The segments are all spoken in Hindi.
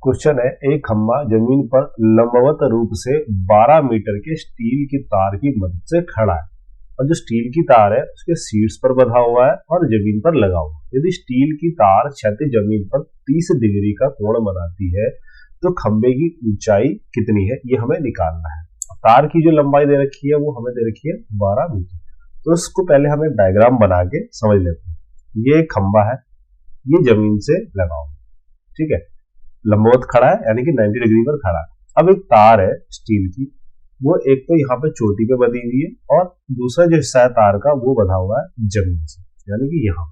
क्वेश्चन है, एक खंभा जमीन पर लंबवत रूप से 12 मीटर के स्टील की तार की मदद से खड़ा है और जो स्टील की तार है उसके शीट्स पर बंधा हुआ है और जमीन पर लगा हुआ है। यदि स्टील की तार क्षैतिज जमीन पर 30 डिग्री का कोण बनाती है तो खंभे की ऊंचाई कितनी है, ये हमें निकालना है। तार की जो लंबाई दे रखी है वो हमें दे रखी है 12 मीटर। तो इसको पहले हमें डायग्राम बना के समझ लेते हैं। ये एक खंभा है, ये जमीन से लगा हुआ, ठीक है, लंबवत खड़ा है यानी कि 90 डिग्री पर खड़ा है। अब एक तार है स्टील की, वो एक तो यहाँ पे चोटी पे बंधी हुई है और दूसरा जो हिस्सा है तार का वो बंधा हुआ है जमीन से, यानी कि यहाँ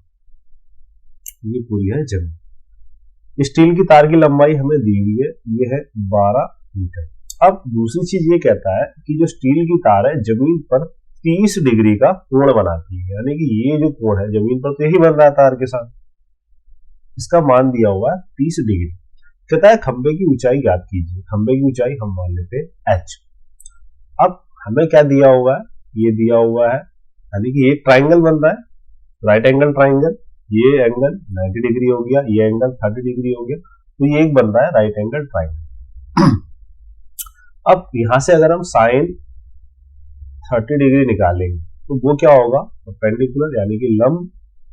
ये पूरी है जमीन। स्टील की तार की लंबाई हमें दी हुई है, ये है 12 मीटर। अब दूसरी चीज ये कहता है कि जो स्टील की तार है जमीन पर 30 डिग्री का कोण बनाती है, यानी कि ये जो कोण है जमीन पर तो यही बन रहा है तार के साथ, इसका मान दिया हुआ है 30 डिग्री। कहता है खंबे की ऊंचाई ज्ञात कीजिए। खंबे की ऊंचाई हम मान लेते हैं h। अब हमें क्या दिया हुआ है, ये दिया हुआ है, यानी कि ये ट्राइंगल बन रहा है, राइट एंगल ट्राइंगल। ये एंगल 90 डिग्री हो गया, ये एंगल 30 डिग्री हो गया, तो ये एक बन रहा है राइट एंगल ट्राइंगल। अब यहां से अगर हम साइन 30 डिग्री निकालेंगे तो वो क्या होगा, परपेंडिकुलर यानी कि लंब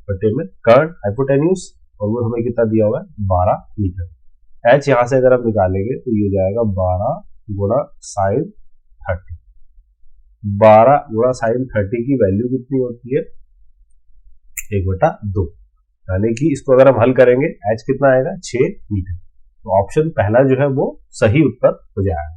बटे में कर्ण हाइपोटेन्यूज, और वो हमें कितना दिया हुआ है 12 मीटर। h यहां से अगर हम निकालेंगे तो ये जाएगा 12 गुणा साइन 30। 12 गुणा साइन 30 की वैल्यू कितनी होती है, 1/2, यानी कि इसको अगर हम हल करेंगे h कितना आएगा 6 मीटर। तो ऑप्शन पहला जो है वो सही उत्तर हो जाएगा।